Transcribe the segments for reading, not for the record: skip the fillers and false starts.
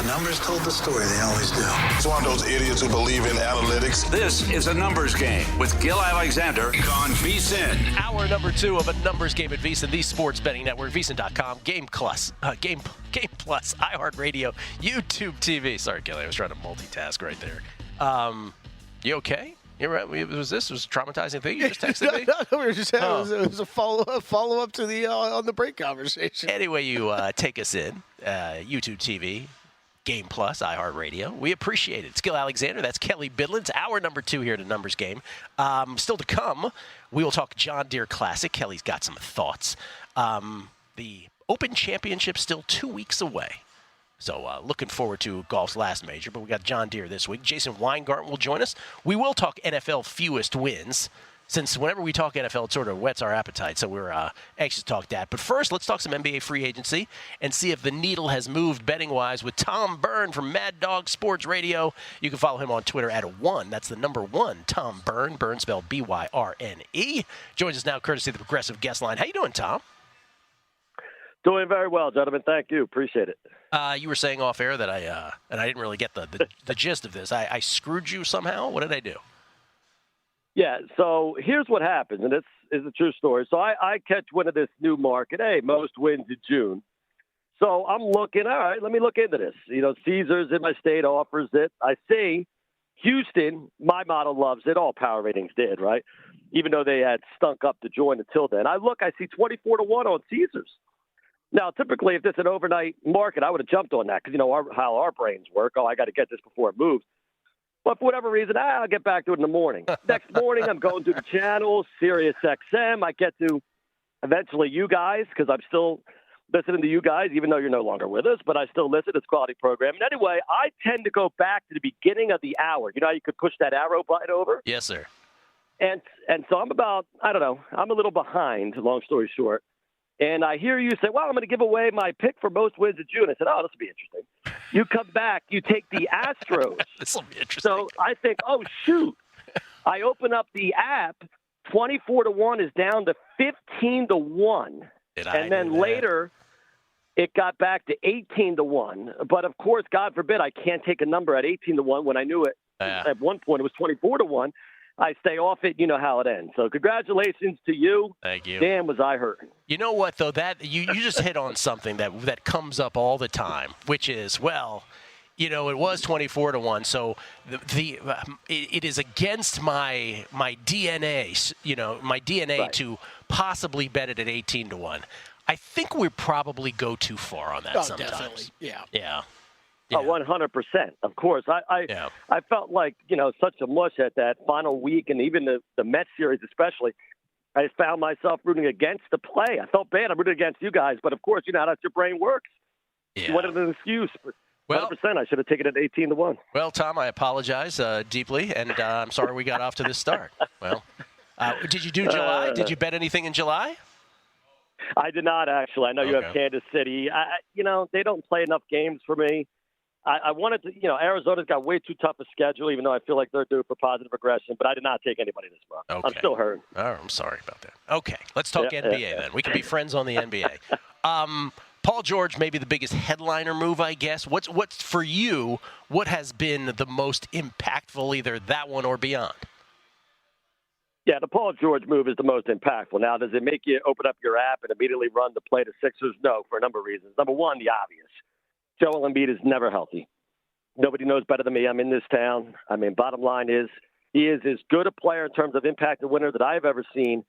numbers told the story. They always do. It's one of those idiots who believe in analytics. This is a numbers game with Gill Alexander on VSiN. Hour number 2 of a numbers game at VSiN, the sports betting network, VSiN.com, Game Plus, iHeartRadio, YouTube TV. Sorry, Kelley, I was trying to multitask right there. You okay? You right? Was this a traumatizing thing you just texted me? No, we were just it was a follow up to the on the break conversation. Anyway, you take us in, YouTube TV, Game Plus, iHeartRadio. We appreciate it. It's Gill Alexander. That's Kelley Bydlon. It's hour number 2 here at the numbers game. Still to come, we will talk John Deere Classic. Kelley's got some thoughts. The Open Championship still 2 weeks away. So looking forward to golf's last major, but we got John Deere this week. Jason Weingarten will join us. We will talk NFL fewest wins, since whenever we talk NFL, it sort of whets our appetite, so we're anxious to talk that. But first, let's talk some NBA free agency and see if the needle has moved betting-wise with Tom Byrne from Mad Dog Sports Radio. You can follow him on Twitter at 1. That's the number 1, Tom Byrne. Byrne spelled B-Y-R-N-E. Joins us now courtesy of the Progressive Guest Line. How you doing, Tom? Doing very well, gentlemen. Thank you. Appreciate it. You were saying off air that and I didn't really get the gist of this. I screwed you somehow? What did I do? Yeah, so here's what happens, and this is a true story. So I catch wind of this new market. Hey, most wins in June. So I'm looking, all right, let me look into this. You know, Caesars in my state offers it. I see Houston, my model loves it. All power ratings did, right? Even though they had stunk up to join until then. I see 24-1 on Caesars. Now, typically, if this is an overnight market, I would have jumped on that because, you know, how our brains work. Oh, I got to get this before it moves. But for whatever reason, I'll get back to it in the morning. Next morning, I'm going through the channels, Sirius XM. I get to eventually you guys because I'm still listening to you guys, even though you're no longer with us. But I still listen. It's quality programming. Anyway, I tend to go back to the beginning of the hour. You know how you could push that arrow button over? Yes, sir. And so I'm I'm a little behind, long story short. And I hear you say, well, I'm going to give away my pick for most wins of June. I said, oh, this will be interesting. You come back, you take the Astros. This will be interesting. So I think, oh, shoot. I open up the app. 24-1 is down to 15-1. And then later, it got back to 18-1. But, of course, God forbid, I can't take a number at 18-1 when I knew it. At one point, it was 24-1. I stay off it, you know how it ends. So congratulations to you. Thank you. Damn, was I hurting. You know what, though? That you just hit on something that comes up all the time, which is, well, you know, it was 24-1, so it is against my DNA, you know, my DNA right. to possibly bet it at 18-1. I think we probably go too far on that sometimes. Definitely. Yeah. Yeah. Yeah. 100%. Of course. I felt like, you know, such a mush at that final week, and even the Mets series especially. I found myself rooting against the play. I felt bad. I'm rooting against you guys, but of course, you know how your brain works. Yeah. You wanted an excuse. But 100%, I should have taken it 18-1. Well, Tom, I apologize deeply, and I'm sorry we got off to this start. Well, did you do July? Did you bet anything in July? I did not, actually. I know you have Kansas City. You know, they don't play enough games for me. I wanted to, you know, Arizona's got way too tough a schedule, even though I feel like they're due for positive aggression, but I did not take anybody this month. Okay. I'm still hurt. Oh, I'm sorry about that. Okay, let's talk NBA then. We can be friends on the NBA. Paul George may be the biggest headliner move, I guess. What's for you, what has been the most impactful, either that one or beyond? Yeah, the Paul George move is the most impactful. Now, does it make you open up your app and immediately run to play the Sixers? No, for a number of reasons. Number one, the obvious. Joel Embiid is never healthy. Nobody knows better than me. I'm in this town. I mean, bottom line is he is as good a player in terms of impact and winner that I've ever seen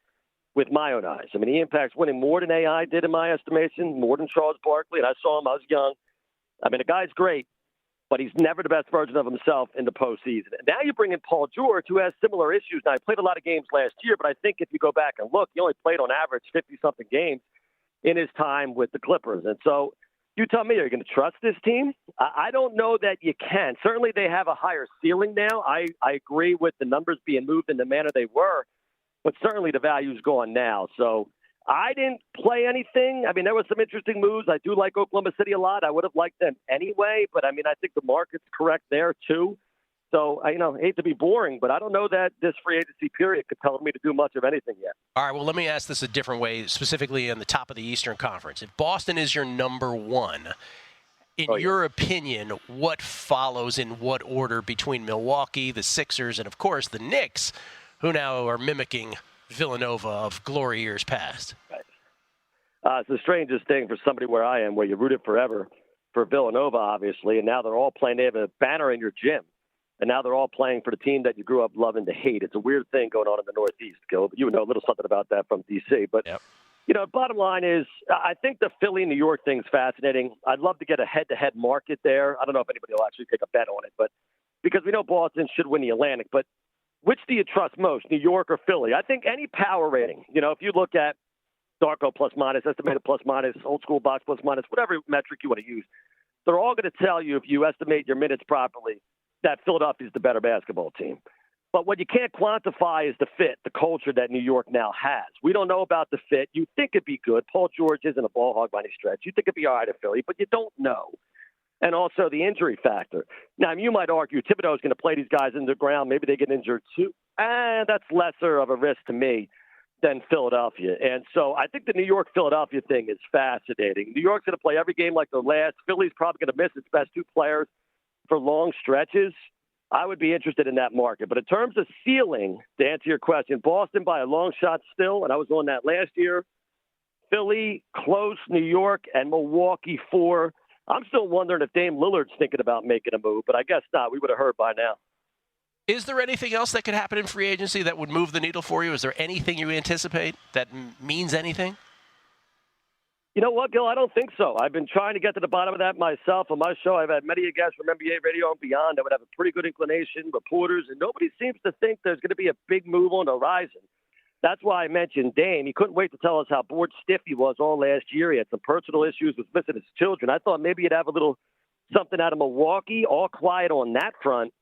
with my own eyes. I mean, he impacts winning more than AI did in my estimation, more than Charles Barkley, and I saw him. I was young. I mean, the guy's great, but he's never the best version of himself in the postseason. And now you bring in Paul George, who has similar issues. Now, he played a lot of games last year, but I think if you go back and look, he only played on average 50-something games in his time with the Clippers. And so you tell me, are you going to trust this team? I don't know that you can. Certainly they have a higher ceiling now. I agree with the numbers being moved in the manner they were, but certainly the value's gone now. So I didn't play anything. I mean, there was some interesting moves. I do like Oklahoma City a lot. I would have liked them anyway, but I mean, I think the market's correct there too. So, I hate to be boring, but I don't know that this free agency period could tell me to do much of anything yet. All right, well, let me ask this a different way, specifically in the top of the Eastern Conference. If Boston is your number one, in your opinion, what follows in what order between Milwaukee, the Sixers, and, of course, the Knicks, who now are mimicking Villanova of glory years past? Right. It's the strangest thing for somebody where I am, where you rooted forever for Villanova, obviously, and now they're all playing. They have a banner in your gym, and now they're all playing for the team that you grew up loving to hate. It's a weird thing going on in the Northeast, Gill. You know a little something about that from D.C., but yep. Bottom line is, I think the Philly-New York thing's fascinating. I'd love to get a head-to-head market there. I don't know if anybody will actually take a bet on it, but because we know Boston should win the Atlantic. But which do you trust most, New York or Philly? I think any power rating, if you look at Darko plus minus, estimated plus minus, old school box plus minus, whatever metric you want to use, they're all going to tell you, if you estimate your minutes properly, that Philadelphia's the better basketball team. But what you can't quantify is the fit, the culture that New York now has. We don't know about the fit. You think it'd be good. Paul George isn't a ball hog by any stretch. You think it'd be all right at Philly, but you don't know. And also the injury factor. Now, you might argue Thibodeau's going to play these guys in the ground. Maybe they get injured too. That's lesser of a risk to me than Philadelphia. And so I think the New York-Philadelphia thing is fascinating. New York's going to play every game like the last. Philly's probably going to miss its best two players for long stretches. I would be interested in that market. But in terms of ceiling, to answer your question, Boston by a long shot still, and I was on that last year. Philly, close, New York, and Milwaukee 4. I'm still wondering if Dame Lillard's thinking about making a move, but I guess not. We would have heard by now. Is there anything else that could happen in free agency that would move the needle for you? Is there anything you anticipate that means anything? You know what, Gill? I don't think so. I've been trying to get to the bottom of that myself on my show. I've had many guests from NBA Radio and beyond that would have a pretty good inclination, reporters, and nobody seems to think there's going to be a big move on the horizon. That's why I mentioned Dame. He couldn't wait to tell us how bored stiff he was all last year. He had some personal issues with missing his children. I thought maybe he'd have a little something out of Milwaukee, all quiet on that front,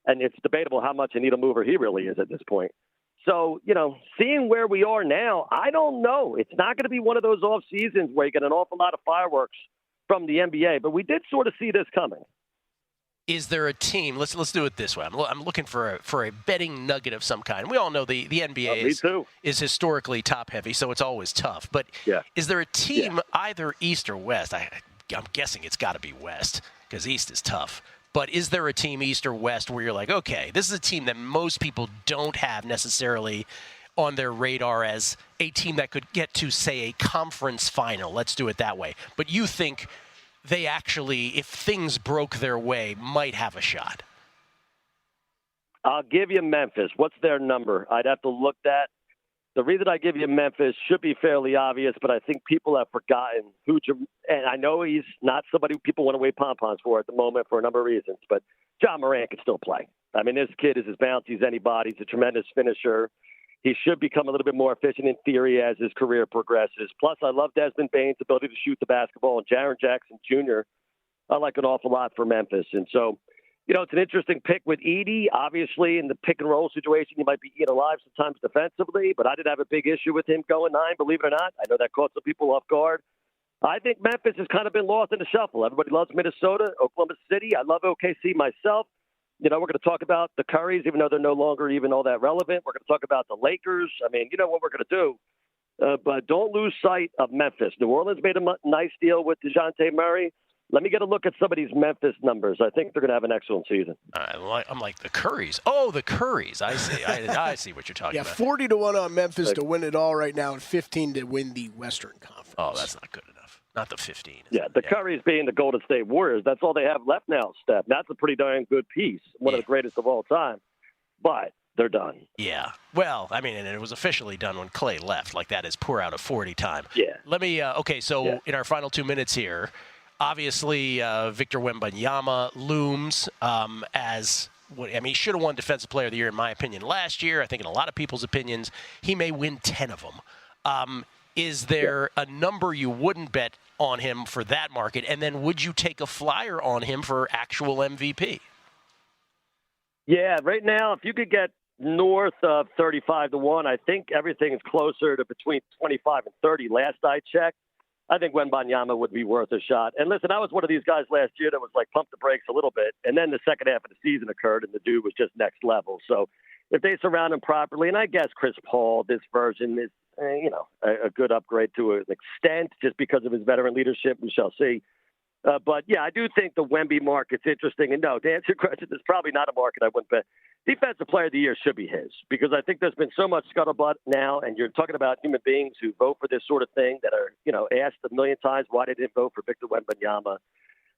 and it's debatable how much a needle mover he really is at this point. So, seeing where we are now, I don't know. It's not going to be one of those off seasons where you get an awful lot of fireworks from the NBA, but we did sort of see this coming. Is there a team? Let's do it this way. I'm looking for a betting nugget of some kind. We all know the NBA is historically top heavy, so it's always tough. But is there a team either East or West? I'm guessing it's got to be West because East is tough. But is there a team East or West where you're like, okay, this is a team that most people don't have necessarily on their radar as a team that could get to, say, a conference final? Let's do it that way. But you think they actually, if things broke their way, might have a shot? I'll give you Memphis. What's their number? I'd have to look that. The reason I give you Memphis should be fairly obvious, but I think people have forgotten and I know he's not somebody people want to wave pom-poms for at the moment for a number of reasons, but John Morant can still play. I mean, this kid is as bouncy as anybody. He's a tremendous finisher. He should become a little bit more efficient in theory as his career progresses. Plus, I love Desmond Bane's ability to shoot the basketball, and Jaren Jackson Jr. I like an awful lot for Memphis. And so, it's an interesting pick with Edey. Obviously, in the pick-and-roll situation, he might be eaten alive sometimes defensively, but I did have a big issue with him going 9, believe it or not. I know that caught some people off guard. I think Memphis has kind of been lost in the shuffle. Everybody loves Minnesota, Oklahoma City. I love OKC myself. We're going to talk about the Currys, even though they're no longer even all that relevant. We're going to talk about the Lakers. I mean, you know what we're going to do. But don't lose sight of Memphis. New Orleans made a nice deal with DeJounte Murray. Let me get a look at some of these Memphis numbers. I think they're going to have an excellent season. I'm like the Currys. Oh, the Currys. I see. I see what you're talking about. 40-1 on Memphis to win it all right now, and 15 to win the Western Conference. Oh, that's not good enough. Not the 15. Yeah, the Currys being the Golden State Warriors. That's all they have left now, Steph. That's a pretty darn good piece. One of the greatest of all time. But they're done. Yeah. Well, I mean, and it was officially done when Clay left. Like, that is pour out of 40 time. Yeah. Let me, in our final 2 minutes here, obviously, Victor Wembanyama looms as he should have won Defensive Player of the Year, in my opinion, last year. I think in a lot of people's opinions, he may win 10 of them. Is there a number you wouldn't bet on him for that market? And then would you take a flyer on him for actual MVP? Yeah, right now, if you could get north of 35-1, I think everything is closer to between 25 and 30 last I checked. I think Wembanyama would be worth a shot. And listen, I was one of these guys last year that was like pump the brakes a little bit. And then the second half of the season occurred and the dude was just next level. So if they surround him properly, and I guess Chris Paul, this version is, a good upgrade to an extent just because of his veteran leadership. We shall see. But, yeah, I do think the Wemby market's interesting. And, no, to answer your question, it's probably not a market I wouldn't bet. Defensive Player of the Year should be his because I think there's been so much scuttlebutt now, and you're talking about human beings who vote for this sort of thing that are, asked a million times why they didn't vote for Victor Wembanyama.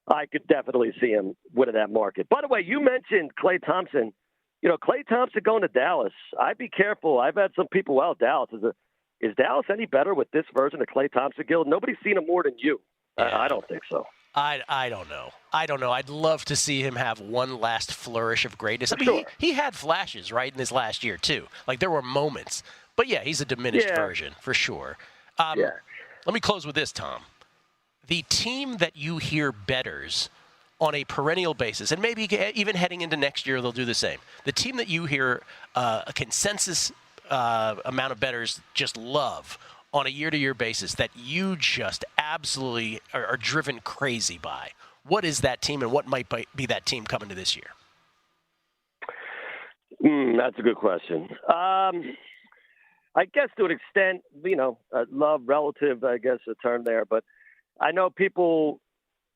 I could definitely see him winning that market. By the way, you mentioned Klay Thompson. Klay Thompson going to Dallas. I'd be careful. I've had some people, Dallas is Dallas any better with this version of Klay Thompson, Gill? Nobody's seen him more than you. Yeah. I don't think so. I don't know. I'd love to see him have one last flourish of greatness. Sure. He had flashes, right, in his last year, too. Like, there were moments. But, yeah, he's a diminished version, for sure. Let me close with this, Tom. The team that you hear bettors on a perennial basis, and maybe even heading into next year they'll do the same. The team that you hear a consensus amount of bettors just love on a year-to-year basis that you just absolutely are driven crazy by. What is that team, and what might be that team coming to this year? That's a good question. I guess to an extent, love relative, I guess, a term there. But I know people,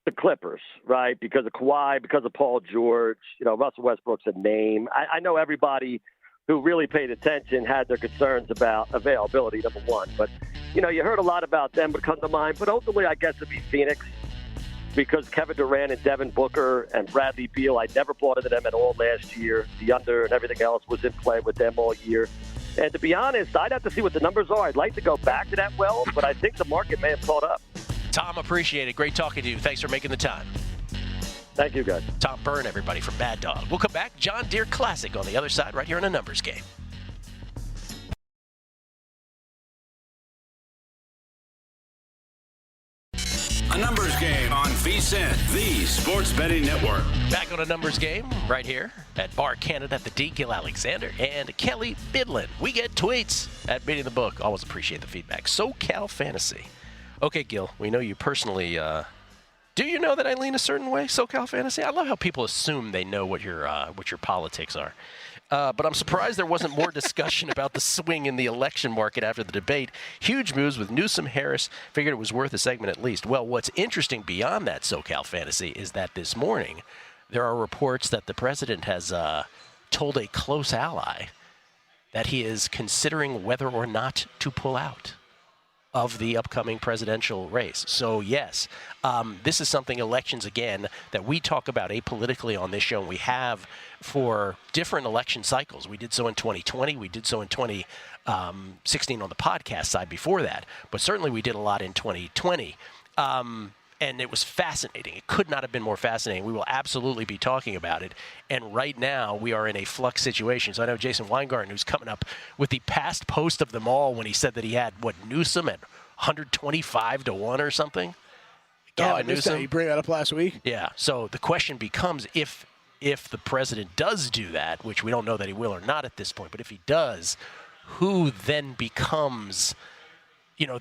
the Clippers, right, because of Kawhi, because of Paul George, Russell Westbrook's a name. I know everybody who really paid attention had their concerns about availability, number one. But, you heard a lot about them would come to mind. But ultimately, I guess it'd be Phoenix because Kevin Durant and Devin Booker and Bradley Beal, I never bought into them at all last year. The under and everything else was in play with them all year. And to be honest, I'd have to see what the numbers are. I'd like to go back to that well, but I think the market may have caught up. Tom, appreciate it. Great talking to you. Thanks for making the time. Thank you, guys. Tom Byrne, everybody, from Mad Dog. We'll come back. John Deere Classic on the other side right here in a numbers game. A numbers game on VSiN, the sports betting network. Back on a numbers game right here at Bar Canada at the D. Gill Alexander and Kelley Bydlon. We get tweets at Beating the Book. Always appreciate the feedback. SoCal Fantasy. Okay, Gill, we know you personally. Do you know that I lean a certain way, SoCal Fantasy? I love how people assume they know what your politics are. But I'm surprised there wasn't more discussion about the swing in the election market after the debate. Huge moves with Newsom, Harris. Figured it was worth a segment at least. Well, what's interesting beyond that, SoCal Fantasy, is that this morning there are reports that the president has told a close ally that he is considering whether or not to pull out of the upcoming presidential race. So, yes, this is something, elections, again, that we talk about apolitically on this show, and we have for different election cycles. We did so in 2020. We did so in 2016 on the podcast side before that. But certainly we did a lot in 2020. And it was fascinating. It could not have been more fascinating. We will absolutely be talking about it. And right now, we are in a flux situation. So I know Jason Weingarten, who's coming up with the past post of them all when he said that he had, Newsom at 125-1 or something? I missed that. You bring that up last week? Yeah. So the question becomes, if the president does do that, which we don't know that he will or not at this point, but if he does, who then becomes...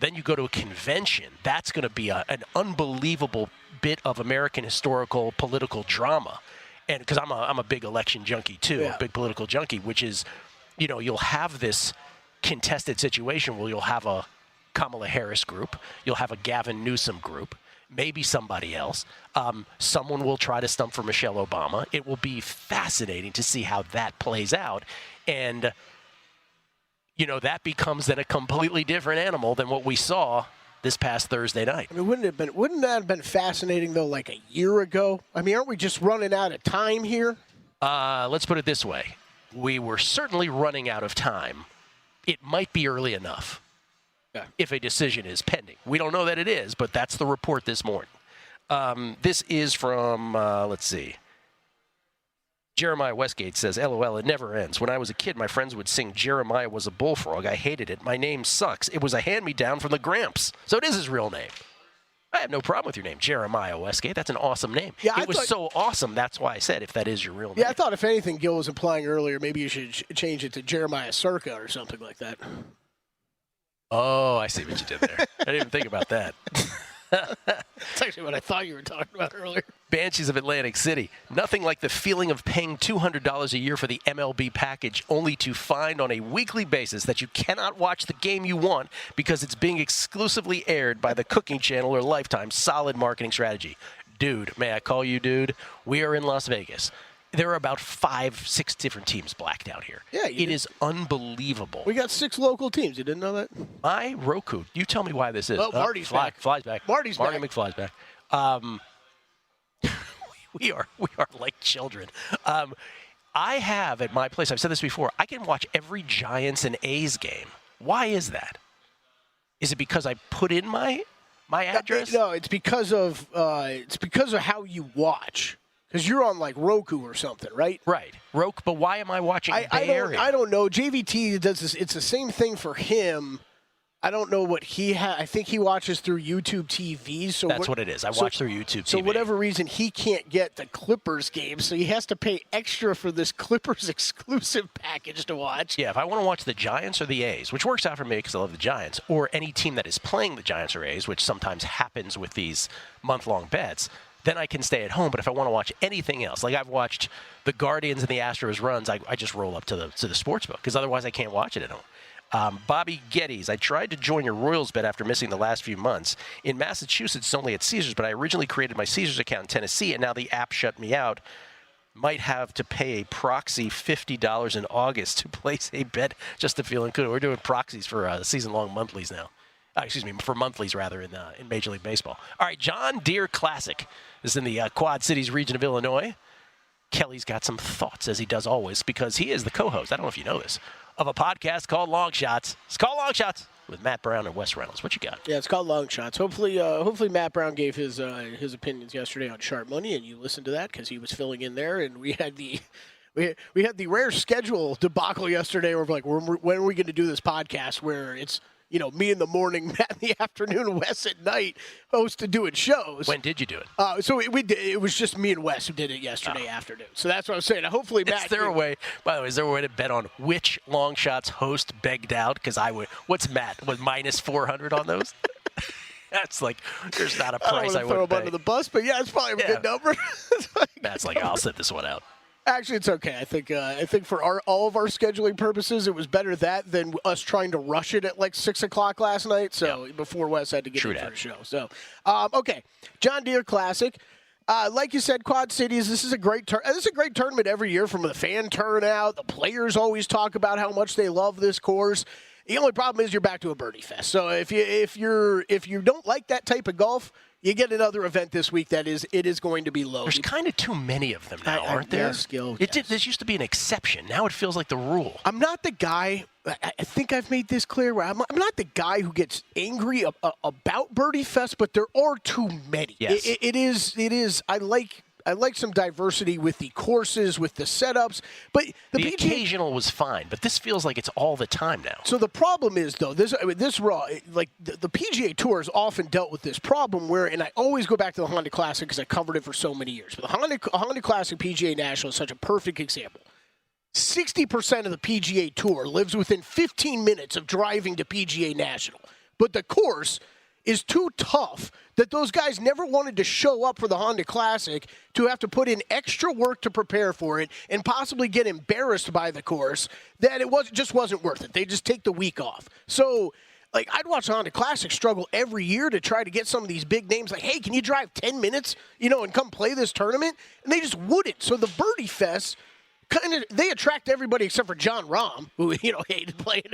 then you go to a convention. That's going to be an unbelievable bit of American historical political drama. And because I'm a big election junkie, too, a big political junkie, which is, you'll have this contested situation where you'll have a Kamala Harris group, you'll have a Gavin Newsom group, maybe somebody else. Someone will try to stump for Michelle Obama. It will be fascinating to see how that plays out. And that becomes then a completely different animal than what we saw this past Thursday night. I mean, wouldn't that have been fascinating, though, like a year ago? I mean, aren't we just running out of time here? Let's put it this way. We were certainly running out of time. It might be early enough if a decision is pending. We don't know that it is, but that's the report this morning. This is from, let's see. Jeremiah Westgate says, LOL, it never ends. When I was a kid, my friends would sing Jeremiah was a bullfrog. I hated it. My name sucks. It was a hand-me-down from the Gramps. So it is his real name. I have no problem with your name, Jeremiah Westgate. That's an awesome name. Yeah, it was so awesome. That's why I said if that is your real name. Yeah, I thought if anything, Gill was implying earlier, maybe you should change it to Jeremiah Circa or something like that. Oh, I see what you did there. I didn't even think about that. That's actually what I thought you were talking about earlier. Banshees of Atlantic City. Nothing like the feeling of paying $200 a year for the MLB package only to find on a weekly basis that you cannot watch the game you want because it's being exclusively aired by the Cooking Channel or Lifetime. Solid marketing strategy. dude, may I call you dude? We are in Las Vegas. There are about 5-6 different teams blacked out here. Yeah, it is unbelievable. We got 6 local teams. You didn't know that? My Roku. You tell me why this is. Oh, Marty's back. Flies back. Marty McFly's back. We are like children. I have at my place, I've said this before, I can watch every Giants and A's game. Why is that? Is it because I put in my address? No, it's because of how you watch. Because you're on like Roku or something, right? Right. Roku, but why am I watching Bay Area? I don't know. JVT does this. It's the same thing for him. I don't know what he has. I think he watches through YouTube TV. So that's what it is. I watch through YouTube TV. So whatever reason, he can't get the Clippers game, so he has to pay extra for this Clippers exclusive package to watch. Yeah, if I want to watch the Giants or the A's, which works out for me because I love the Giants, or any team that is playing the Giants or A's, which sometimes happens with these month-long bets, then I can stay at home. But if I want to watch anything else, like I've watched the Guardians and the Astros runs, I just roll up to the sportsbook because otherwise I can't watch it at home. Bobby Geddes, I tried to join your Royals bet after missing the last few months. In Massachusetts, it's only at Caesars, but I originally created my Caesars account in Tennessee, and now the app shut me out. Might have to pay a proxy $50 in August to place a bet just to feel included. We're doing proxies for season-long monthlies now. For monthlies, rather, in Major League Baseball. All right, John Deere Classic is in the Quad Cities region of Illinois. Kelley's got some thoughts, as he does always, because he is the co-host, I don't know if you know this, of a podcast called Long Shots. It's called Long Shots with Matt Brown and Wes Reynolds. What you got? Yeah, it's called Long Shots. Hopefully Matt Brown gave his opinions yesterday on Sharp Money, and you listened to that because he was filling in there, and we had the rare schedule debacle yesterday where we're like, when are we going to do this podcast where it's me in the morning, Matt in the afternoon, Wes at night, host to doing shows. When did you do it? So we did. It was just me and Wes who did it yesterday afternoon. So that's what I was saying. Hopefully, Matt. Is there a way? By the way, is there a way to bet on which Long Shots host begged out? Because I would. What's Matt? Was minus 400 on those? That's like there's not a price I would throw him pay. under the bus, but yeah, it's probably a good number. Matt's like, I'll sit this one out. Actually, it's okay. I think for all of our scheduling purposes, it was better that than us trying to rush it at like 6 o'clock last night. So before Wes had to get into the show. So okay, John Deere Classic. Like you said, Quad Cities. This is a great tournament every year from the fan turnout. The players always talk about how much they love this course. The only problem is you're back to a birdie fest. So if you don't like that type of golf, you get another event this week it is going to be low. There's kind of too many of them now, aren't there? Yes, Gill. This used to be an exception. Now it feels like the rule. I'm not the guy. I think I've made this clear. Where I'm not the guy who gets angry about birdie fest, but there are too many. Yes. It is. I like some diversity with the courses, with the setups, but the PGA, occasional was fine, but this feels like it's all the time now. So the problem is, though, the PGA Tour has often dealt with this problem where, and I always go back to the Honda Classic because I covered it for so many years, but the Honda Classic PGA National is such a perfect example. 60% of the PGA Tour lives within 15 minutes of driving to PGA National, but the course is too tough that those guys never wanted to show up for the Honda Classic to have to put in extra work to prepare for it and possibly get embarrassed by the course, that it just wasn't worth it. They just take the week off. So, I'd watch the Honda Classic struggle every year to try to get some of these big names like, hey, can you drive 10 minutes, and come play this tournament? And they just wouldn't. So the Birdie Fest they attract everybody except for John Rahm, who hated playing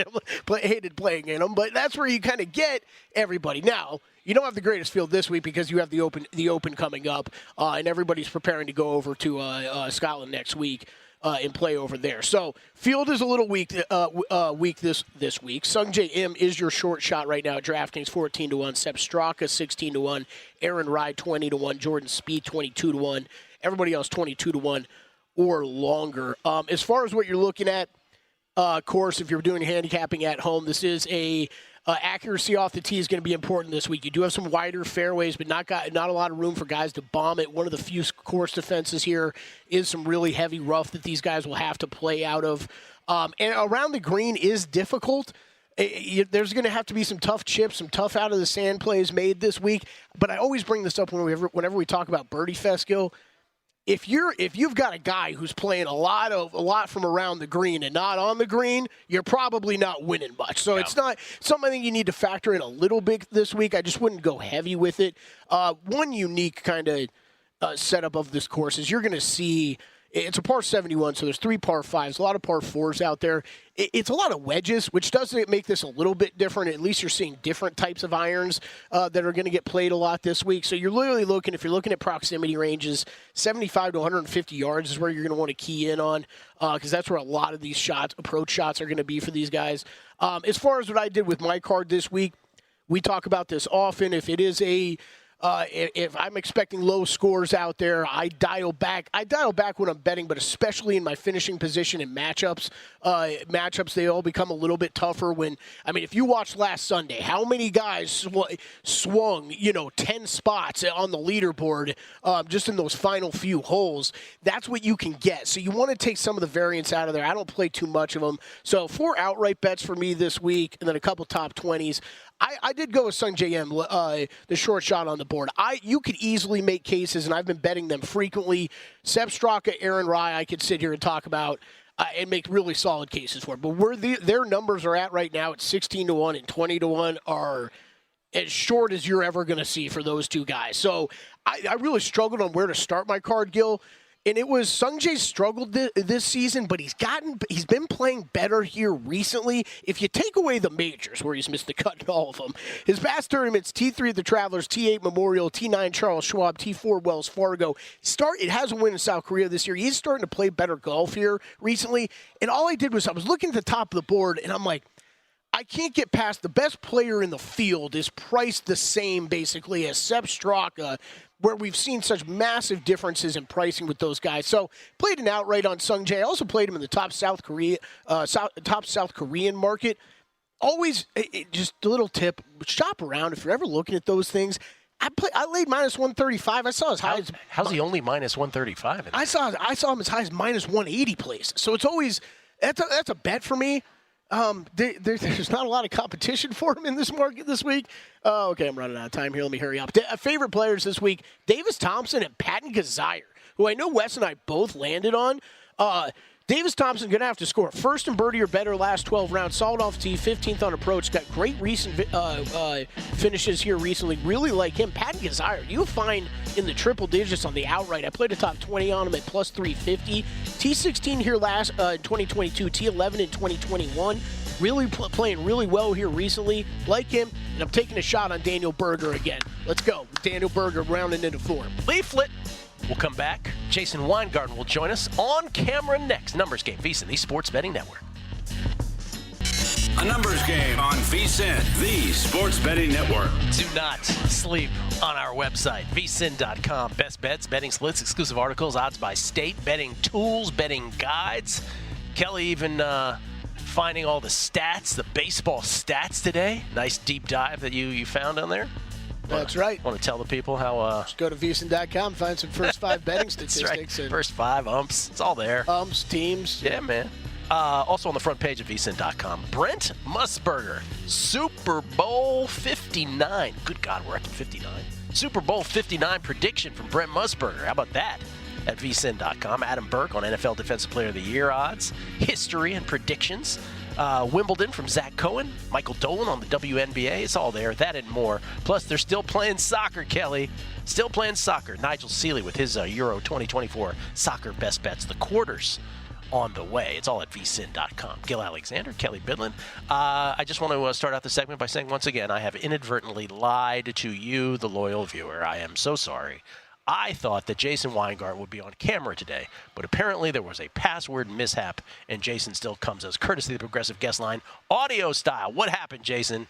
in them. But that's where you kind of get everybody. Now you don't have the greatest field this week because you have the Open coming up, and everybody's preparing to go over to Scotland next week and play over there. So field is a little weak this week. Sungjae Im is your short shot right now at DraftKings 14-1, Sepp Straka 16-1, Aaron Rai 20-1, Jordan Spieth 22-1, everybody else 22-1. Or longer. As far as what you're looking at, course, if you're doing handicapping at home, this is accuracy off the tee is going to be important this week. You do have some wider fairways, but not a lot of room for guys to bomb it. One of the few course defenses here is some really heavy rough that these guys will have to play out of. And around the green is difficult. There's going to have to be some tough chips, some tough out of the sand plays made this week. But I always bring this up whenever we talk about Birdie Fest, Gill. If you've got a guy who's playing a lot from around the green and not on the green, you're probably not winning much. So It's not something you need to factor in a little bit this week. I just wouldn't go heavy with it. One unique kind of setup of this course is you're going to see it's a par 71, so there's 3 par 5s, a lot of par 4s out there. It's a lot of wedges, which does make this a little bit different. At least you're seeing different types of irons that are going to get played a lot this week. So you're literally looking, if you're looking at proximity ranges, 75 to 150 yards is where you're going to want to key in on because that's where a lot of these approach shots are going to be for these guys. As far as what I did with my card this week, we talk about this often. If it is if I'm expecting low scores out there, I dial back when I'm betting, but especially in my finishing position in matchups. They all become a little bit tougher if you watched last Sunday, how many guys swung, 10 spots on the leaderboard just in those final few holes. That's what you can get. So you want to take some of the variance out of there. I don't play too much of them. So 4 outright bets for me this week and then a couple top 20s. I did go with Sung J M, the short shot on the board. You could easily make cases, and I've been betting them frequently. Sepp Straka, Aaron Rai, I could sit here and talk about and make really solid cases for. But where their numbers are at right now at 16-1 and 20-1 are as short as you're ever going to see for those two guys. So I really struggled on where to start my card, Gill. And it was Sungjae struggled this season, but he's been playing better here recently. If you take away the majors, where he's missed the cut in all of them, his past tournaments, T3 at the Travelers, T8 Memorial, T9 Charles Schwab, T4 Wells Fargo. It has a win in South Korea this year. He's starting to play better golf here recently. And all I did was I was looking at the top of the board, and I'm like, I can't get past the best player in the field is priced the same basically as Sepp Straka, where we've seen such massive differences in pricing with those guys. So played an outright on Sung Jae. I also played him in the top South Korean market. Always, just a little tip, shop around if you're ever looking at those things. I laid minus 135. I saw as high as how's he only minus 135? I saw him as high as minus 180 plays. So it's always that's a bet for me. There's not a lot of competition for him in this market this week. Oh, okay, I'm running out of time here. Let me hurry up. Favorite players this week, Davis Thompson and Patton Gazire, who I know Wes and I both landed on. Davis Thompson going to have to score first and birdie or better last 12 rounds. Solid off tee, 15th on approach. Got great recent finishes here recently. Really like him. Patton Gazire, you'll find in the triple digits on the outright. I played a top 20 on him at plus 350. T16 here last 2022. T11 in 2021. Really playing really well here recently. Like him, and I'm taking a shot on Daniel Berger again. Let's go. Daniel Berger rounding into form. Leaflet. We'll come back. Jason Weingarten will join us on camera next. Numbers Game, VSiN, the Sports Betting Network. A numbers game on VSiN, the Sports Betting Network. Do not sleep on our website, vsin.com. Best bets, betting splits, exclusive articles, odds by state, betting tools, betting guides. Kelley even finding all the stats, the baseball stats today. Nice deep dive that you found on there. That's right. Want to tell the people how... Just go to vsin.com, find some first 5 betting statistics. That's right. First 5, umps. It's all there. Umps, teams. Yeah, man. Also on the front page of vsin.com, Brent Musburger, Super Bowl 59. Good God, we're up to 59. Super Bowl 59 prediction from Brent Musburger. How about that? At vsin.com. Adam Burke on NFL Defensive Player of the Year odds, history and predictions. Wimbledon from Zach Cohen, Michael Dolan on the WNBA. It's all there, that and more. Plus, they're still playing soccer, Kelley. Still playing soccer. Nigel Seeley with his Euro 2024 soccer best bets. The quarters on the way. It's all at vsin.com. Gill Alexander, Kelley Bydlon. I just want to start out the segment by saying once again, I have inadvertently lied to you, the loyal viewer. I am so sorry. I thought that Jason Weingarten would be on camera today, but apparently there was a password mishap, and Jason still comes as courtesy of the Progressive Guest Line, audio style. What happened, Jason?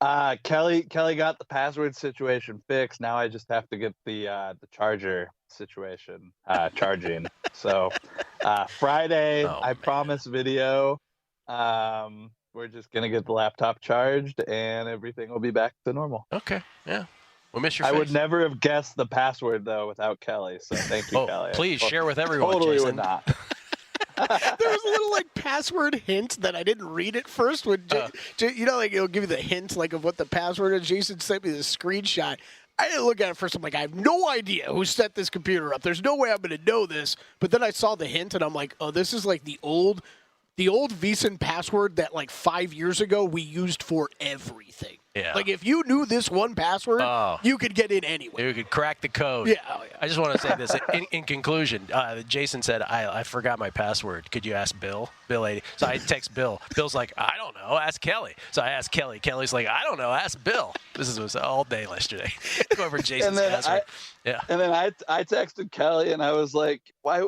Kelley got the password situation fixed. Now I just have to get the charger situation charging. So Friday, I promise video. We're just gonna get the laptop charged, and everything will be back to normal. Okay, yeah. We'll miss your face. I would never have guessed the password, though, without Kelley. So thank you, Kelley. Please share with everyone, totally Jason. Would not. There was a little password hint that I didn't read at first. When it'll give you the hint of what the password is. Jason sent me the screenshot. I didn't look at it first. I'm like, I have no idea who set this computer up. There's no way I'm going to know this. But then I saw the hint, and I'm like, oh, this is like the old VSiN password that 5 years ago we used for everything. Yeah. Like, if you knew this one password, you could get in anywhere. You could crack the code. Yeah. I just want to say this. In conclusion, Jason said, I forgot my password. Could you ask Bill? Bill 80. So I text Bill. Bill's like, I don't know. Ask Kelley. So I asked Kelley. Kelley's like, I don't know. Ask Bill. This was all day yesterday. Go over Jason's password. And then I texted Kelley and I was like, why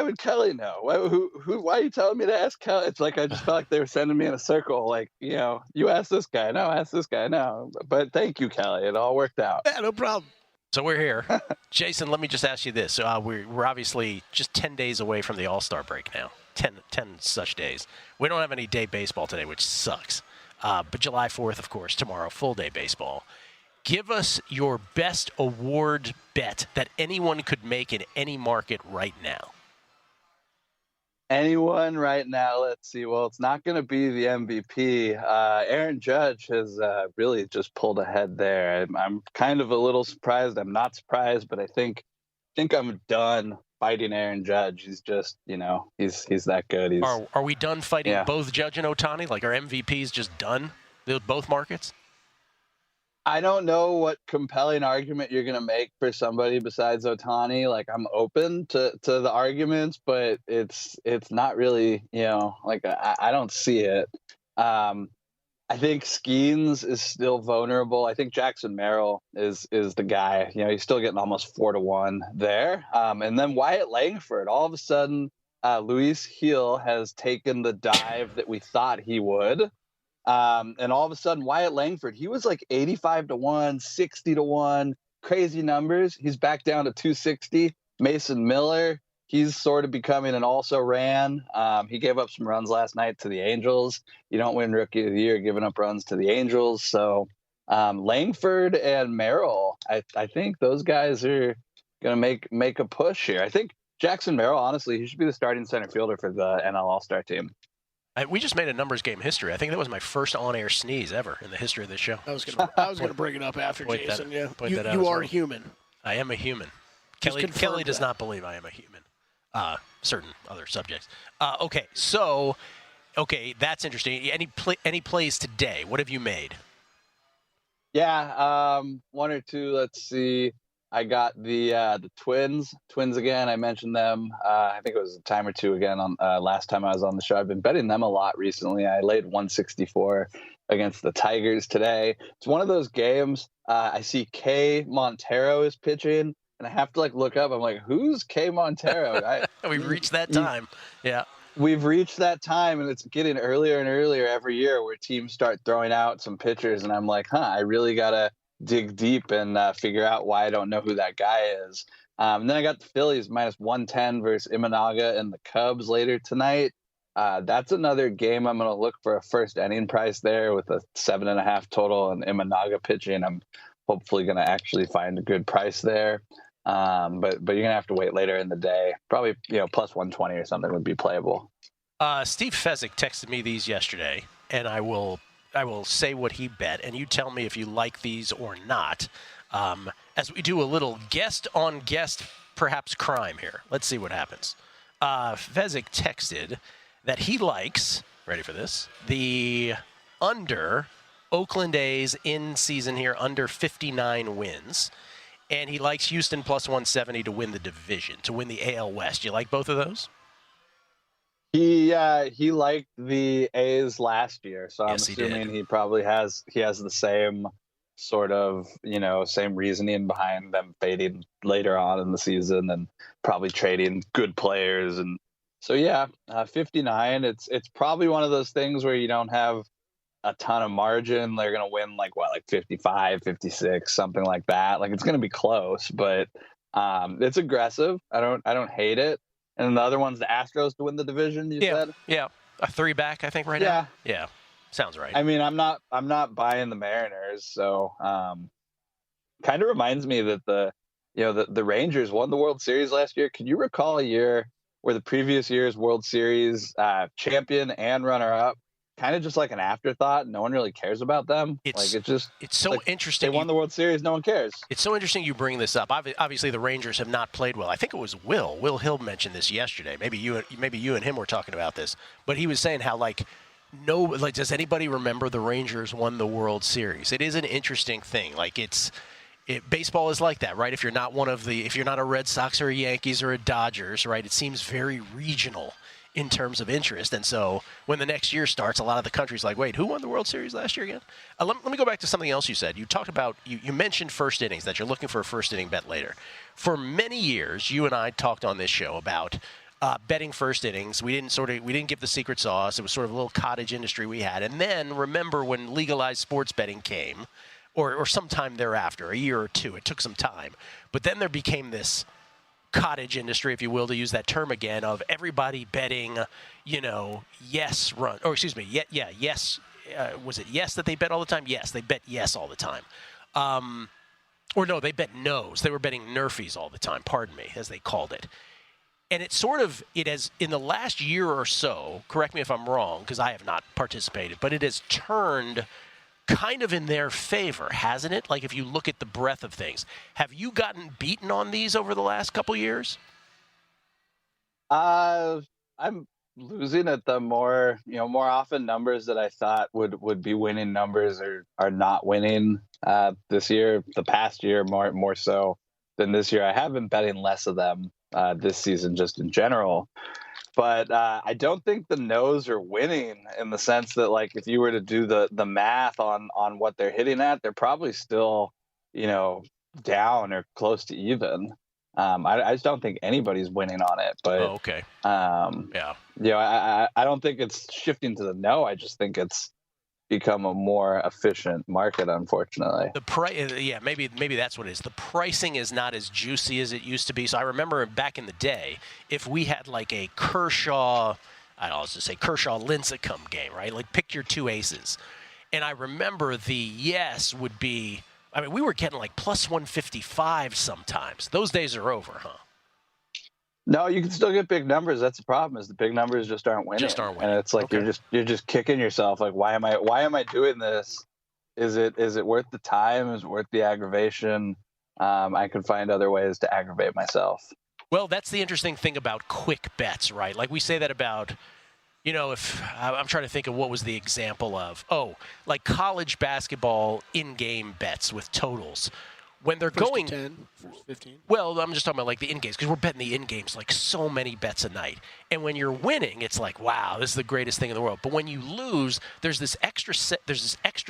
would Kelley know? Why are you telling me to ask Kelley? It's like I just felt like they were sending me in a circle. Like, you ask this guy. No, ask this guy. No. But thank you, Kelley. It all worked out. Yeah, no problem. So we're here. Jason, let me just ask you this. So we're obviously just 10 days away from the All-Star break now. 10 such days. We don't have any day baseball today, which sucks. But July 4th, of course, tomorrow, full day baseball. Give us your best award bet that anyone could make in any market right now. Anyone right now, let's see. Well, it's not going to be the MVP. Aaron Judge has really just pulled ahead there. I'm kind of a little surprised. I'm not surprised, but I think I'm done fighting Aaron Judge. He's just, he's that good. Are we done fighting both Judge and Ohtani? Like, are MVPs just done? Both markets? I don't know what compelling argument you're going to make for somebody besides Ohtani. Like, I'm open to the arguments, but it's not really, I don't see it. I think Skeens is still vulnerable. I think Jackson Merrill is the guy. He's still getting almost 4-1 there. And then Wyatt Langford, all of a sudden, Luis Gil has taken the dive that we thought he would. And all of a sudden, Wyatt Langford, he was like 85-1, 60-1, crazy numbers. He's back down to 260. Mason Miller, he's sort of becoming an also-ran. He gave up some runs last night to the Angels. You don't win Rookie of the Year giving up runs to the Angels. So Langford and Merrill, I think those guys are going to make a push here. I think Jackson Merrill, honestly, he should be the starting center fielder for the NL All-Star team. We just made a numbers game history. I think that was my first on-air sneeze ever in the history of this show. I was going to bring it up after Jason. You are human. I am a human. Kelley does not believe I am a human. Certain other subjects. Okay, that's interesting. Any plays today? What have you made? Yeah, one or two. Let's see. I got the Twins again. I mentioned them. I think it was a time or two again on last time I was on the show. I've been betting them a lot recently. I laid 164 against the Tigers today. It's one of those games. I see K Montero is pitching, and I have to look up. I'm like, who's K Montero? We've reached that time. Yeah. We've reached that time, and it's getting earlier and earlier every year where teams start throwing out some pitchers, and I'm like, I really gotta dig deep and figure out why I don't know who that guy is. And then I got the Phillies minus 110 versus Imanaga and the Cubs later tonight. That's another game I'm going to look for a first inning price there with a 7.5 total and Imanaga pitching. I'm hopefully going to actually find a good price there. But you're going to have to wait later in the day. Probably, plus 120 or something would be playable. Steve Fezzik texted me these yesterday, and I will say what he bet, and you tell me if you like these or not, as we do a little guest-on-guest, perhaps crime here. Let's see what happens. Fezzik texted that he likes, ready for this, the under Oakland A's in season here, under 59 wins, and he likes Houston plus 170 to win the division, to win the AL West. You like both of those? He liked the A's last year, so I'm assuming he probably has the same sort of same reasoning behind them fading later on in the season and probably trading good players. And so 59. It's probably one of those things where you don't have a ton of margin. They're gonna win like 55, 56, something like that. Like, it's gonna be close, but it's aggressive. I don't hate it. And the other one's the Astros to win the division, you said? Yeah. A 3-back, I think, right now. Yeah. Sounds right. I mean, I'm not buying the Mariners, so kind of reminds me that the Rangers won the World Series last year. Can you recall a year where the previous year's World Series champion and runner-up kind of just like an afterthought? No one really cares about them. It's so interesting. They won the World Series. No one cares. It's so interesting you bring this up. Obviously, the Rangers have not played well. I think it was Will Hill mentioned this yesterday. Maybe you and him were talking about this. But he was saying how no, like, does anybody remember the Rangers won the World Series? It is an interesting thing. Like, baseball is like that, right? If you're not a Red Sox or a Yankees or a Dodgers, right? It seems very regional in terms of interest. And so when the next year starts, a lot of the country's like, wait, who won the World Series last year again? Let me go back to something else you said. You talked about, you mentioned first innings, that you're looking for a first inning bet later. For many years, you and I talked on this show about betting first innings. We didn't give the secret sauce. It was sort of a little cottage industry we had. And then remember when legalized sports betting came, or sometime thereafter, a year or two, it took some time. But then there became this cottage industry, if you will, to use that term again, of everybody betting, yes run, or excuse me, yes. Was it yes that they bet all the time? Yes, they bet yes all the time. Or no, they bet no's. They were betting nerfies all the time, pardon me, as they called it. And it has, in the last year or so, correct me if I'm wrong, because I have not participated, but it has turned kind of in their favor, hasn't it? Like, if you look at the breadth of things. Have you gotten beaten on these over the last couple years? I'm losing at the more often numbers that I thought would be winning numbers are not winning this year. The past year, more so than this year. I have been betting less of them this season, just in general. But I don't think the no's are winning, in the sense that, like, if you were to do the math on what they're hitting at, they're probably still, down or close to even. I just don't think anybody's winning on it. But okay. Yeah. I don't think it's shifting to the no. I just think it's become a more efficient market, unfortunately. The price, maybe that's what it is. The pricing is not as juicy as it used to be. So I remember back in the day, if we had like a Kershaw Lincecum game, right? Like, pick your two aces. And I remember the yes would be, we were getting like plus 155 sometimes. Those days are over, huh? No, you can still get big numbers. That's the problem, is the big numbers just aren't winning. And it's like, okay, you're just kicking yourself. Like, why am I doing this? Is it worth the time? Is it worth the aggravation? I can find other ways to aggravate myself. Well, that's the interesting thing about quick bets, right? Like, we say that about, if I'm trying to think of what was the example of, like college basketball in-game bets with totals. When they're first going 10, first 15. Well, I'm just talking about like the in-games, because we're betting the in-games like so many bets a night. And when you're winning, it's like, wow, this is the greatest thing in the world. But when you lose, there's this extra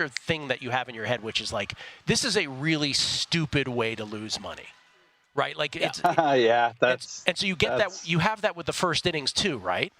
thing that you have in your head, which is like, this is a really stupid way to lose money, right? Like, it's yeah, and so you get that, you have that with the first innings too, right?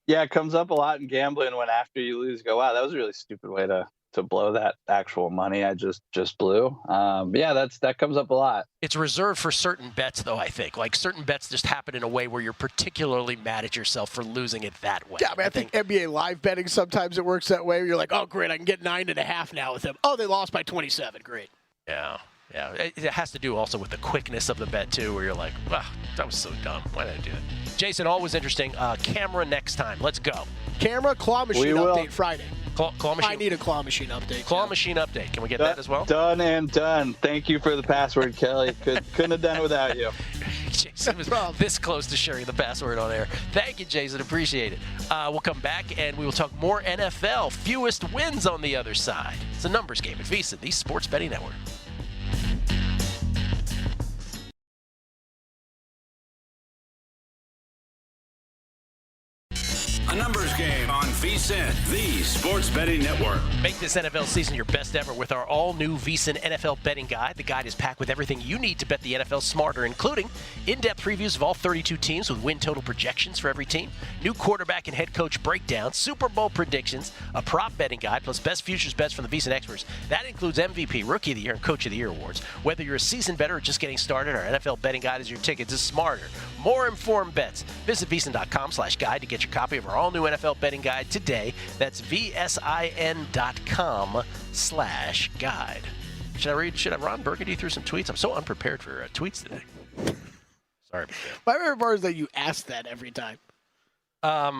Yeah, it comes up a lot in gambling when after you lose, you go, wow, that was a really stupid way to blow that actual money I just blew. That comes up a lot. It's reserved for certain bets, though, I think. Like, certain bets just happen in a way where you're particularly mad at yourself for losing it that way. Yeah, I think NBA live betting, sometimes it works that way. Where you're like, oh, great, I can get 9.5 now with them. Oh, they lost by 27. Great. Yeah. It has to do also with the quickness of the bet, too, where you're like, wow, that was so dumb. Why did I do that? Jason, always interesting. Camera next time. Let's go. Camera, claw machine update Friday. Claw machine. I need a claw machine update. Claw machine update. Can we get that as well? Done and done. Thank you for the password, Kelley. Couldn't have done it without you. Jason was this close to sharing the password on air. Thank you, Jason. Appreciate it. We'll come back and we will talk more NFL. Fewest wins on the other side. It's a numbers game at VSiN, the Sports Betting Network. A numbers game on VSiN, the Sports Betting Network. Make this NFL season your best ever with our all-new VSiN NFL Betting Guide. The guide is packed with everything you need to bet the NFL smarter, including in-depth previews of all 32 teams with win total projections for every team, new quarterback and head coach breakdowns, Super Bowl predictions, a prop betting guide, plus best futures bets from the VSiN experts. That includes MVP, Rookie of the Year, and Coach of the Year awards. Whether you're a seasoned bettor or just getting started, our NFL Betting Guide is your ticket to smarter, more informed bets. Visit VSiN.com/guide to get your copy of our all-new NFL Betting Guide today. That's VSIN.com/guide. Should Ron Burgundy threw some tweets? I'm so unprepared for tweets today. Sorry about that. My favorite part is that you ask that every time.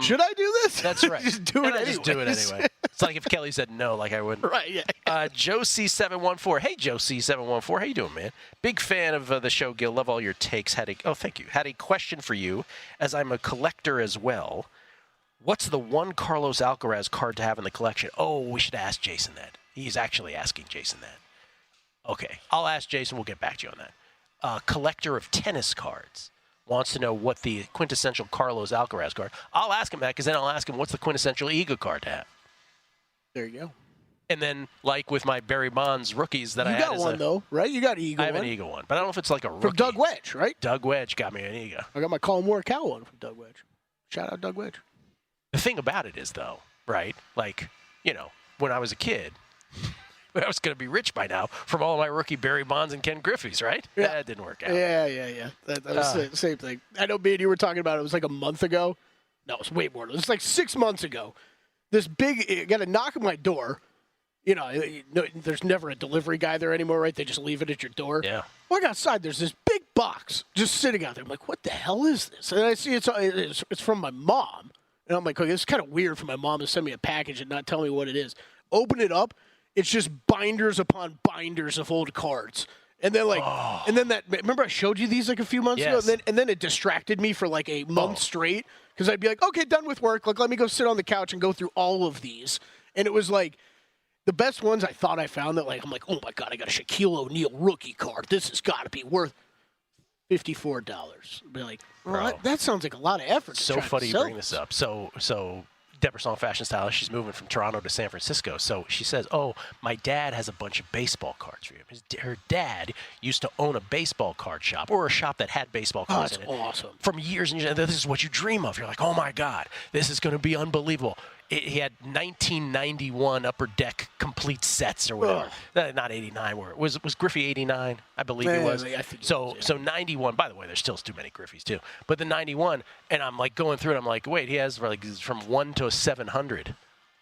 Should I do this? That's right. Just do it anyway. Just do it anyway. It's like if Kelley said no, like I wouldn't. Right, yeah. Joe C714. Hey, Joe C714. How you doing, man? Big fan of the show, Gill. Love all your takes. Thank you. Had a question for you, as I'm a collector as well. What's the one Carlos Alcaraz card to have in the collection? Oh, we should ask Jason that. He's actually asking Jason that. Okay, I'll ask Jason. We'll get back to you on that. Collector of tennis cards wants to know what the quintessential Carlos Alcaraz card. I'll ask him that because then I'll ask him what's the quintessential Iga card to have. There you go. And then, like with my Barry Bonds rookies that I had. You got one, though, right? You got an Eagle I have one. an Eagle one, but I don't know if it's like a rookie. From Doug Wedge, right? Doug Wedge got me an Eagle. I got my Colin Morikawa one from Doug Wedge. Shout out Doug Wedge. The thing about it is, though, right, like, when I was a kid, I was going to be rich by now from all of my rookie Barry Bonds and Ken Griffey's, right? Yeah. That didn't work out. Yeah. That was the same thing. I know me and you were talking about it. It was like a month ago. No, it was way more. It was like 6 months ago. This big, got a knock at my door. There's never a delivery guy there anymore, right? They just leave it at your door. Yeah. Walk outside. There's this big box just sitting out there. I'm like, what the hell is this? And I see it's from my mom. And I'm like, okay, it's kind of weird for my mom to send me a package and not tell me what it is. Open it up. It's just binders upon binders of old cards. And then remember I showed you these like a few months ago? And then it distracted me for like a month straight because I'd be like, okay, done with work. Like, let me go sit on the couch and go through all of these. And it was like, the best ones I thought I found that I'm like, oh my God, I got a Shaquille O'Neal rookie card. This has got to be worth $54. I'd be like, well, that sounds like a lot of effort. So funny you bring this up. So Deborah Song Fashion Stylist, she's moving from Toronto to San Francisco. So she says, oh, my dad has a bunch of baseball cards for you. Her dad used to own a baseball card shop or a shop that had baseball cards in it. Awesome. From years and years. This is what you dream of. You're like, oh my God, this is going to be unbelievable. He had 1991 Upper Deck complete sets or whatever. Not 89. Was Griffey 89? I believe it was. I think so 91. By the way, there's still too many Griffies too. But the 91, and I'm like going through it. I'm like, wait, he has like from 1 to 700.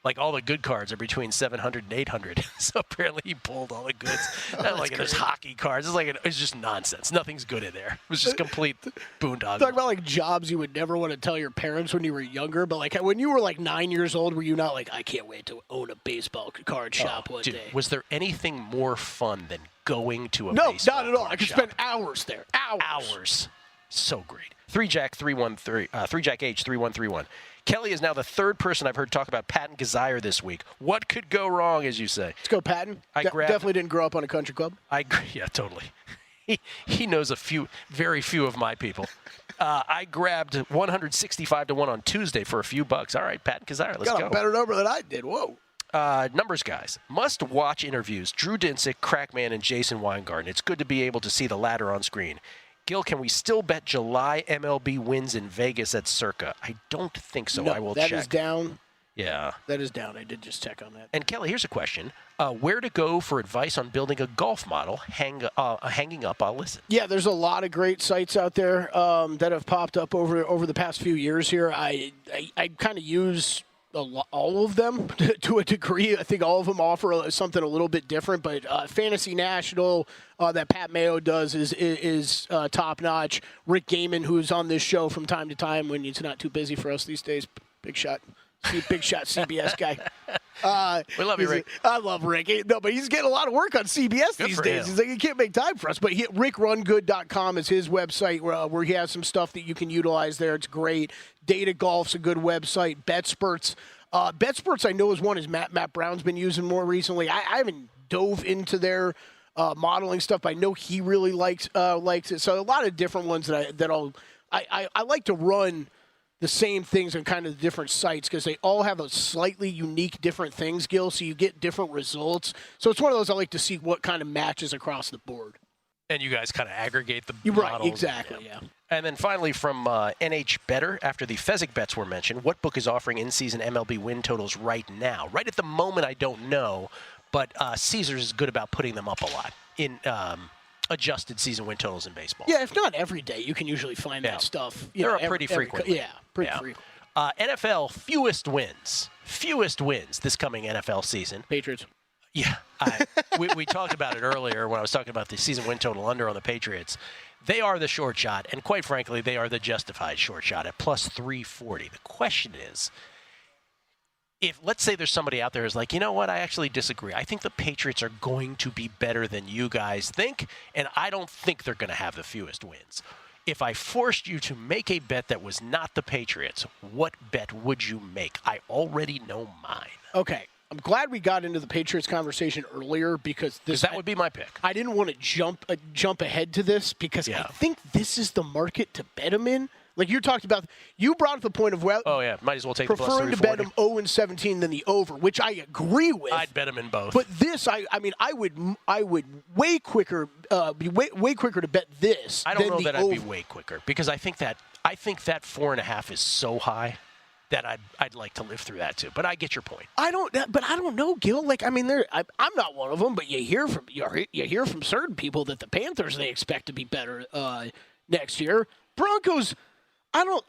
Like all the good cards are between 700 and 800. So apparently he pulled all the goods. There's hockey cards. It's just nonsense. Nothing's good in there. It was just complete boondoggle. Talk about like jobs you would never want to tell your parents when you were younger. But like when you were like 9 years old, were you not like, I can't wait to own a baseball card shop one day? Was there anything more fun than going to a No, baseball not at all. card I could shop? spend hours there. Hours. So great. 3Jack H3131. Kelley is now the third person I've heard talk about Patton Kazire this week. What could go wrong, as you say? Let's go, Patton. Definitely didn't grow up on a country club. Yeah, totally. He knows very few of my people. I grabbed 165 to 1 on Tuesday for a few bucks. All right, Patton Kazire, let's go. Got a better number than I did. Whoa. Numbers guys, must-watch interviews. Drew Dinsick, Crackman, and Jason Weingarten. It's good to be able to see the latter on screen. Gill, can we still bet July MLB wins in Vegas at Circa? I don't think so. No, I will check. That is down. Yeah. That is down. I did just check on that. And Kelley, here's a question. Where to go for advice on building a golf model? Hanging up, I'll listen. Yeah, there's a lot of great sites out there that have popped up over the past few years here. I kind of use all of them to a degree. I think all of them offer something a little bit different, but Fantasy National that Pat Mayo does is top notch. Rick Gaiman, who's on this show from time to time when he's not too busy for us these days, big shot CBS guy. We love you, Rick. I love Rick. No, but he's getting a lot of work on CBS these days. He's like, he can't make time for us. But RickRunGood.com is his website where he has some stuff that you can utilize there. It's great. Data Golf's a good website. BetSperts. BetSperts I know is one Matt Brown's been using more recently. I haven't dove into their modeling stuff, but I know he really likes it. So a lot of different ones I like to run the same things on kind of different sites because they all have a slightly unique different things, Gil, so you get different results. So it's one of those I like to see what kind of matches across the board. And you guys kind of aggregate the You're models. right, exactly, yeah. And then finally from NH Better, after the Fezzik bets were mentioned, what book is offering in-season MLB win totals right now? Right at the moment, I don't know, but Caesars is good about putting them up a lot in adjusted season win totals in baseball. Yeah, if not every day, you can usually find that stuff. They're up pretty frequently. Pretty frequently. NFL, fewest wins this coming NFL season. Patriots. Yeah, we talked about it earlier when I was talking about the season win total under on the Patriots. They are the short shot, and quite frankly, they are the justified short shot at plus 340. The question is, if let's say there's somebody out there who's like, you know what, I actually disagree. I think the Patriots are going to be better than you guys think, and I don't think they're going to have the fewest wins. If I forced you to make a bet that was not the Patriots, what bet would you make? I already know mine. Okay. I'm glad we got into the Patriots conversation earlier because that would be my pick. I didn't want to jump ahead to this because I think this is the market to bet them in. Like you talked about, you brought up the point of might as well take the plus preferring to bet them 0-17 than the over, which I agree with. I'd bet them in both. But this, I would way quicker be way quicker to bet this. I don't know that over. I'd be way quicker because I think that 4.5 is so high that I'd like to live through that too. But I get your point. I don't know, Gill. Like I'm not one of them, but you hear from certain people that the Panthers they expect to be better next year. Broncos. I don't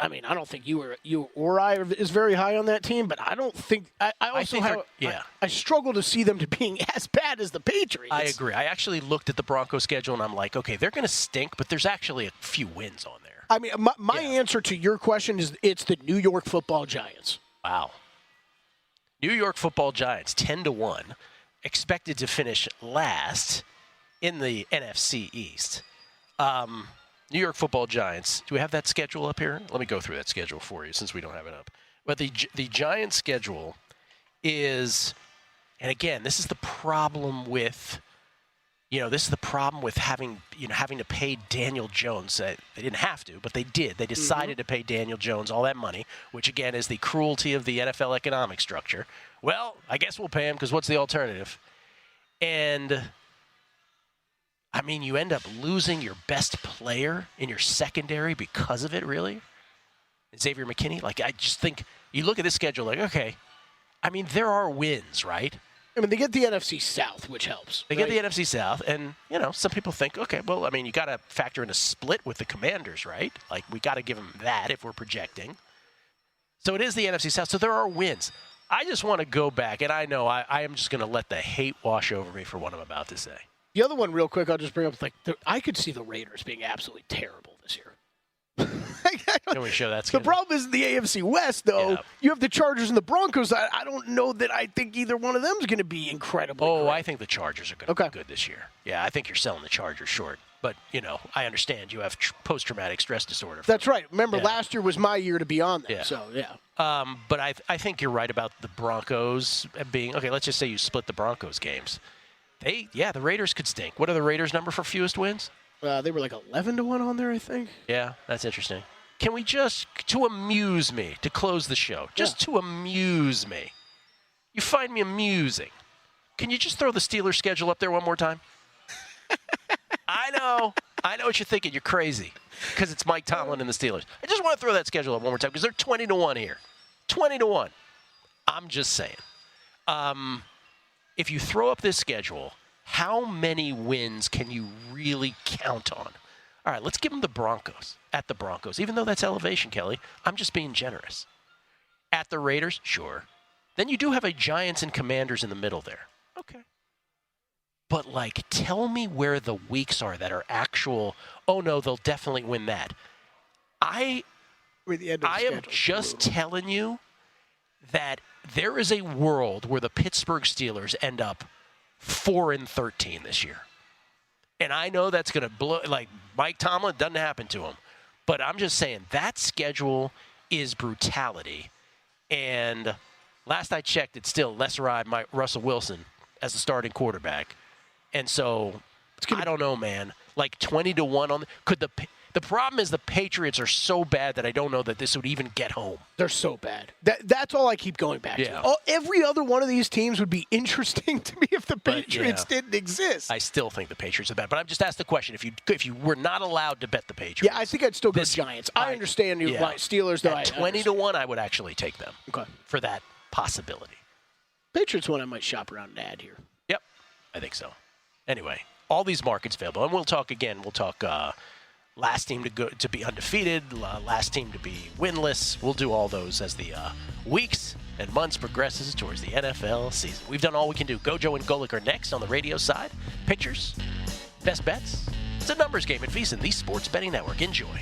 think you or I is very high on that team, but I don't think I struggle to see them to being as bad as the Patriots. I agree. I actually looked at the Broncos schedule and I'm like, okay, they're going to stink, but there's actually a few wins on there. I mean, my answer to your question is it's the New York Football Giants. Wow. New York Football Giants 10-1, expected to finish last in the NFC East. New York Football Giants. Do we have that schedule up here? Let me go through that schedule for you since we don't have it up. But the Giants schedule is, and again, this is the problem with, having to pay Daniel Jones. They didn't have to, but they did. They decided to pay Daniel Jones all that money, which again is the cruelty of the NFL economic structure. Well, I guess we'll pay him because what's the alternative? And I mean, you end up losing your best player in your secondary because of it, really? Xavier McKinney? Like, I just think, you look at this schedule, like, okay, I mean, there are wins, right? I mean, they get the NFC South, which helps. They get the NFC South, and, some people think, okay, well, I mean, you got to factor in a split with the Commanders, right? Like, we got to give them that if we're projecting. So it is the NFC South, so there are wins. I just want to go back, and I know I am just going to let the hate wash over me for what I'm about to say. The other one, real quick, I'll just bring up, I could see the Raiders being absolutely terrible this year. Can we show that schedule? The problem is the AFC West, though. Yeah. You have the Chargers and the Broncos. I don't know that I think either one of them is going to be incredible. Oh, I think the Chargers are going to be good this year. Yeah, I think you're selling the Chargers short. But, I understand you have post-traumatic stress disorder. That's right. Remember, last year was my year to be on them. Yeah. So, yeah. But I think you're right about the Broncos being – okay, let's just say you split the Broncos games. The Raiders could stink. What are the Raiders' number for fewest wins? They were like 11-1 on there, I think. Yeah, that's interesting. Can we just, to amuse me, to close the show, to amuse me, you find me amusing, can you just throw the Steelers' schedule up there one more time? I know what you're thinking. You're crazy because it's Mike Tomlin and the Steelers. I just want to throw that schedule up one more time because they're 20-1 here. 20-1. I'm just saying. If you throw up this schedule, how many wins can you really count on? All right, let's give them the Broncos. At the Broncos. Even though that's elevation, Kelley, I'm just being generous. At the Raiders, sure. Then you do have a Giants and Commanders in the middle there. Okay. But, tell me where the weeks are that are actual, oh, no, they'll definitely win that. I am just telling you that there is a world where the Pittsburgh Steelers end up 4-13 this year. And I know that's going to blow, Mike Tomlin, doesn't happen to him. But I'm just saying that schedule is brutality. And last I checked, it's still let's ride Russell Wilson as the starting quarterback. And so, I don't know, man. 20-1 on the problem is the Patriots are so bad that I don't know that this would even get home. They're so bad. That's all I keep going back to. Every other one of these teams would be interesting to me if the Patriots didn't exist. I still think the Patriots are bad. But I'm just asked the question, if you were not allowed to bet the Patriots. Yeah, I think I'd still go Giants. I understand you like Steelers, though. At 20-1, I would actually take them for that possibility. Patriots one I might shop around and add here. Yep, I think so. Anyway, all these markets available. And we'll talk again. We'll talk last team to be undefeated, last team to be winless. We'll do all those as the weeks and months progresses towards the NFL season. We've done all we can do. Gojo and Golick are next on the radio side. Pictures, best bets. It's a numbers game at VSiN, the Sports Betting Network. Enjoy.